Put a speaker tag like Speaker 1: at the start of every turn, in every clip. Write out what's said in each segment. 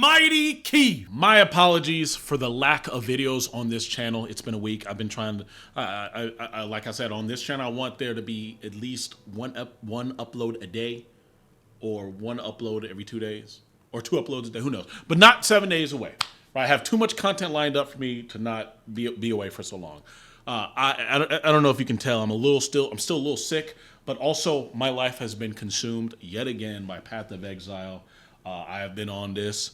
Speaker 1: MightyKeef. My apologies for the lack of videos on this channel. It's been a week. I've been trying to, like I said, on this channel, I want there to be at least one upload a day, or one upload every 2 days, or 2 uploads a day. Who knows? But not 7 days away. Right? I have too much content lined up for me to not be away for so long. I don't know if you can tell. I'm still a little sick, but also my life has been consumed yet again by Path of Exile. I have been on this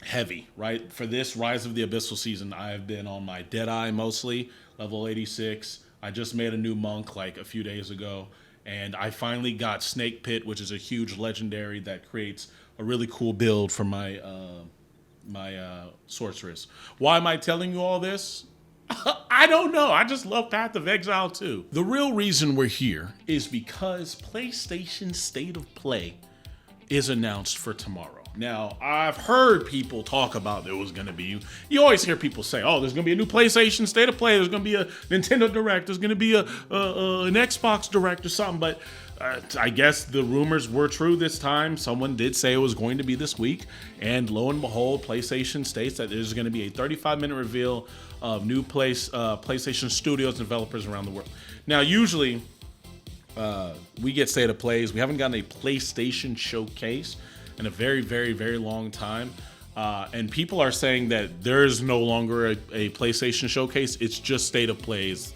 Speaker 1: heavy, right? For this Rise of the Abyssal season, I have been on my Deadeye mostly, level 86. I just made a new monk like a few days ago, and I finally got Snake Pit, which is a huge legendary that creates a really cool build for my sorceress. Why am I telling you all this? I don't know. I just love Path of Exile too. The real reason we're here is because PlayStation State of Play is announced for tomorrow. Now, I've heard people talk about there was going to be, you always hear people say, oh, there's going to be a new PlayStation State of Play, there's going to be a Nintendo Direct, there's going to be an Xbox Direct or something, but I guess the rumors were true this time. Someone did say it was going to be this week, and lo and behold, PlayStation states that there's going to be a 35-minute reveal of new PlayStation Studios developers around the world. Now, usually, we get State of Plays. We haven't gotten a PlayStation showcase in a very, very, very long time. And people are saying that there is no longer a PlayStation showcase. It's just State of Plays,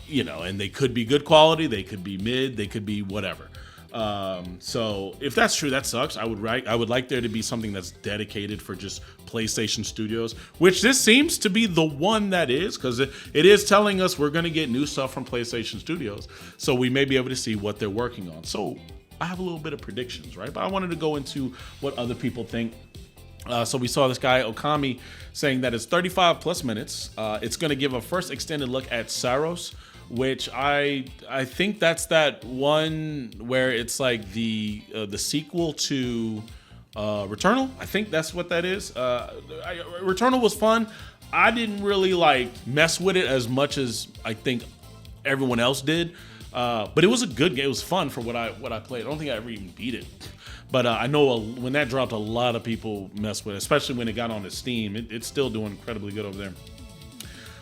Speaker 1: you know, and they could be good quality, they could be mid, they could be whatever. So if that's true, that sucks. I would like there to be something that's dedicated for just PlayStation Studios, which this seems to be the one that is, because it is telling us we're going to get new stuff from PlayStation Studios. So we may be able to see what they're working on. So I have a little bit of predictions, right? But I wanted to go into what other people think. So we saw this guy, Okami, saying that it's 35 plus minutes. It's going to give a first extended look at Saros, which I think that's that one where it's like the sequel to Returnal. I think that's what that is. Returnal was fun. I didn't really like mess with it as much as I think everyone else did. But it was a good game. It was fun for what I played. I don't think I ever even beat it. But I know when that dropped, a lot of people messed with it, especially when it got onto Steam. It's still doing incredibly good over there.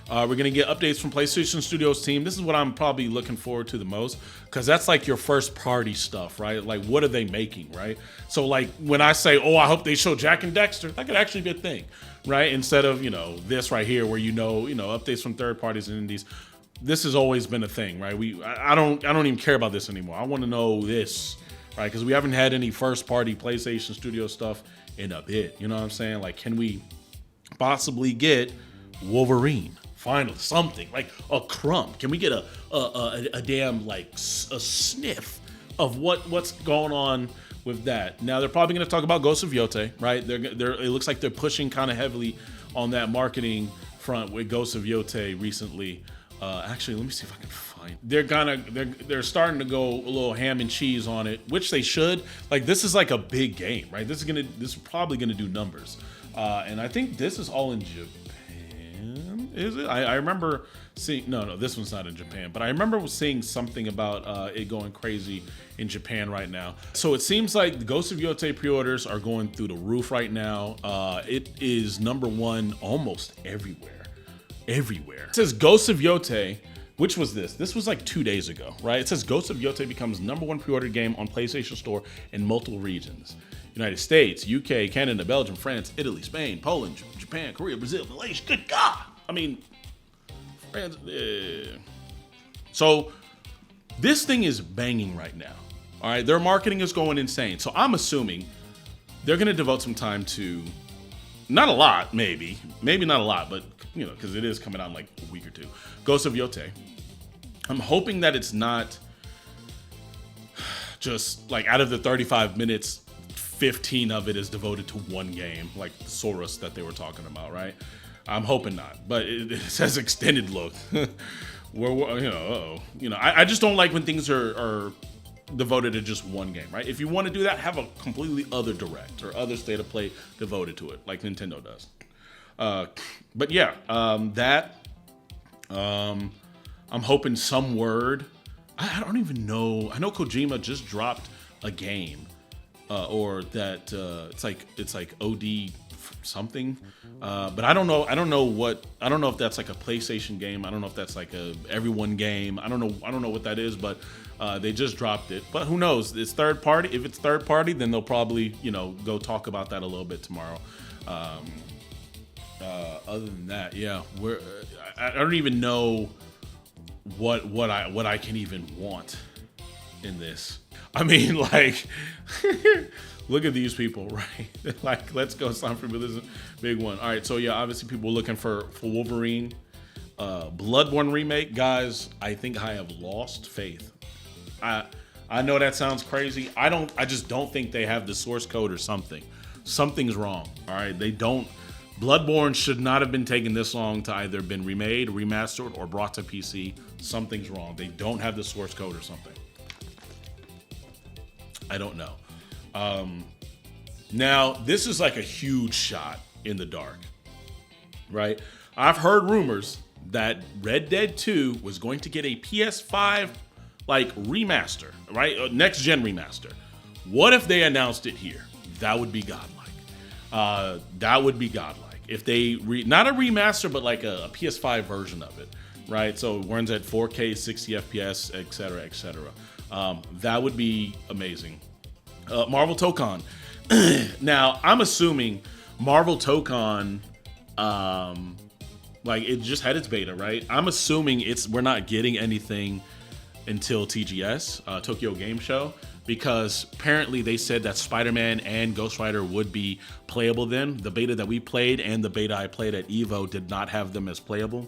Speaker 1: We're going to get updates from PlayStation Studios team. This is what I'm probably looking forward to the most, because that's like your first party stuff, right? Like, what are they making, right? So like when I say, oh, I hope they show Jack and Dexter, that could actually be a thing, right? Instead of, this right here where updates from third parties and indies. This has always been a thing, right? I don't even care about this anymore. I want to know this, right? Because we haven't had any first party PlayStation Studio stuff in a bit. You know what I'm saying? Like, can we possibly get Wolverine? Finally, something like a crumb. Can we get a damn like a sniff of what's going on with that? Now they're probably going to talk about Ghost of Yotei, right? It looks like they're pushing kind of heavily on that marketing front with Ghost of Yotei recently. Actually, let me see if I can find. They're starting to go a little ham and cheese on it, which they should. Like, this is like a big game, right? This is probably gonna do numbers, and I think this is all in Japan. Is it? I remember seeing. No, this one's not in Japan, but I remember seeing something about it going crazy in Japan right now. So it seems like the Ghost of Yotei pre-orders are going through the roof right now. It is #1 almost everywhere. It says Ghost of Yotei, which was this? This was like 2 days ago, right? It says Ghost of Yotei becomes #1 pre-ordered game on PlayStation Store in multiple regions. United States, UK, Canada, Belgium, France, Italy, Spain, Poland, Japan, Korea, Brazil, Malaysia. Good God! I mean, France. So this thing is banging right now. All right, their marketing is going insane. So I'm assuming they're going to devote some time to, not a lot, maybe not a lot, but because it is coming out in like a week or two. Ghost of Yotei. I'm hoping that it's not just like out of the 35 minutes, 15 of it is devoted to one game, like Soros that they were talking about, right? I'm hoping not, but it says extended look. I just don't like when things are devoted to just one game, right? If you want to do that, have a completely other direct or other state of play devoted to it, like Nintendo does. But yeah, I'm hoping some word. I don't even know. I know Kojima just dropped a game or that it's like OD something. But I don't know if that's like a PlayStation game. I don't know if that's like a everyone game. I don't know what that is, but they just dropped it. But who knows? It's third party. If it's third party, then they'll probably go talk about that a little bit tomorrow. Other than that, yeah, I don't even know what I can even want in this. I mean, like, look at these people, right? Like, let's go sign for this is a big one. All right, so yeah, obviously people looking for Wolverine. Bloodborne remake, guys, I think I have lost faith. I know that sounds crazy. I just don't think they have the source code or something. Something's wrong. All right, they don't. Bloodborne should not have been taking this long to either been remade, remastered, or brought to PC. Something's wrong. They don't have the source code or something. I don't know. Now, this is like a huge shot in the dark, right? I've heard rumors that Red Dead 2 was going to get a PS5 like remaster, right? Next gen remaster. What if they announced it here? That would be godlike. That would be godlike. If they, not a remaster, but like a PS5 version of it, right? So it runs at 4K, 60 FPS, et cetera, et cetera. That would be amazing. Marvel Tokon. Now, I'm assuming Marvel Tokon, like it just had its beta, right? I'm assuming we're not getting anything until TGS, Tokyo Game Show, because apparently they said that Spider-Man and Ghost Rider would be playable then. The beta that we played and the beta I played at EVO did not have them as playable.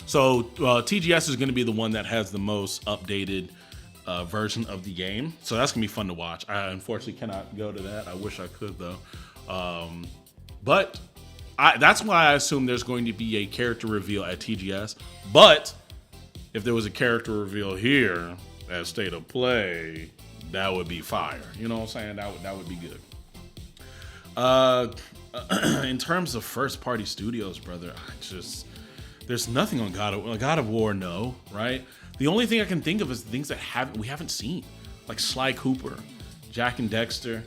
Speaker 1: So TGS is going to be the one that has the most updated version of the game. So that's going to be fun to watch. I unfortunately cannot go to that. I wish I could though. But that's why I assume there's going to be a character reveal at TGS. But if there was a character reveal here at State of Play, that would be fire. You know what I'm saying? That would be good. In terms of first party studios, brother, there's nothing on God of War, no, right? The only thing I can think of is things that we haven't seen, like Sly Cooper, Jack and Dexter,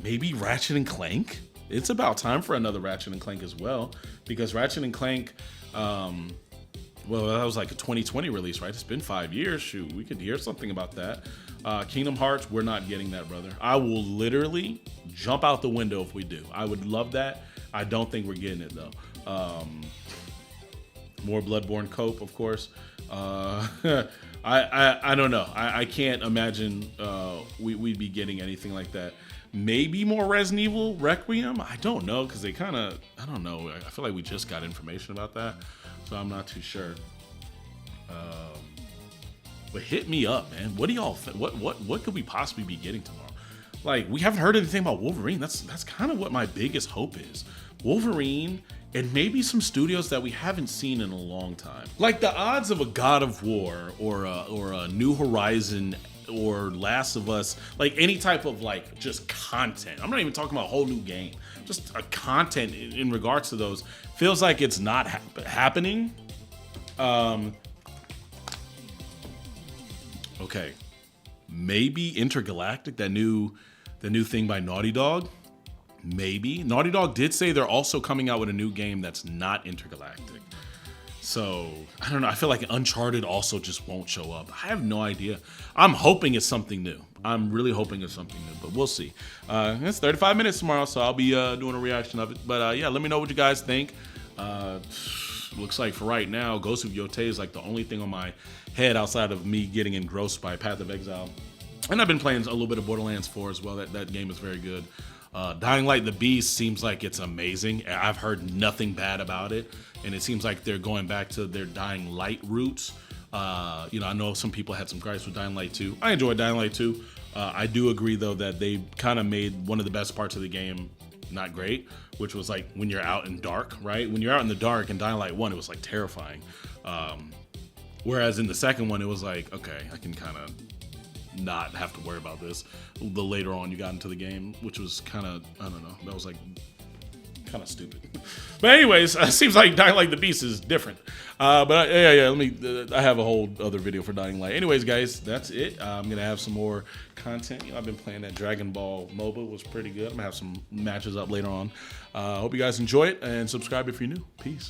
Speaker 1: maybe Ratchet and Clank. It's about time for another Ratchet and Clank as well, because Ratchet and Clank, well, that was like a 2020 release, right? It's been 5 years. Shoot, we could hear something about that. Kingdom Hearts, we're not getting that, brother. I will literally jump out the window if we do. I would love that. I don't think we're getting it though. More Bloodborne Cope, of course. I don't know. I can't imagine we'd be getting anything like that. Maybe more Resident Evil Requiem. I don't know, because they kind of, I don't know. I feel like we just got information about that, so I'm not too sure. But hit me up, man. What do y'all think? What could we possibly be getting tomorrow? Like, we haven't heard anything about Wolverine. That's kind of what my biggest hope is. Wolverine and maybe some studios that we haven't seen in a long time. Like the odds of a God of War or a New Horizon or Last of Us, like any type of like just content. I'm not even talking about a whole new game. Just a content in regards to those feels like it's not happening. Okay, maybe Intergalactic, the new thing by Naughty Dog. Maybe. Naughty Dog did say they're also coming out with a new game that's not Intergalactic. So, I don't know. I feel like Uncharted also just won't show up. I have no idea. I'm hoping it's something new. I'm really hoping it's something new, but we'll see. It's 35 minutes tomorrow, so I'll be doing a reaction of it. But yeah, let me know what you guys think. Looks like for right now, Ghost of Yotei is like the only thing on my head outside of me getting engrossed by Path of Exile. And I've been playing a little bit of Borderlands 4 as well. That game is very good. Dying Light the Beast seems like it's amazing. I've heard nothing bad about it, and it seems like they're going back to their Dying Light roots. I know some people had some gripes with Dying Light 2. I enjoyed Dying Light 2. I do agree, though, that they kind of made one of the best parts of the game not great, which was like when you're out in dark, right? When you're out in the dark in Dying Light 1, it was like terrifying. Whereas in the second one, it was like, okay, I can kind of not have to worry about this. The later on you got into the game, which was kind of, I don't know, that was like kind of stupid. But anyways, seems like Dying Light the Beast is different. But yeah, I have a whole other video for Dying Light. Anyways, guys, that's it. I'm gonna have some more content. I've been playing that Dragon Ball MOBA, was pretty good. I'm gonna have some matches up later on. Hope you guys enjoy it and subscribe if you're new. Peace.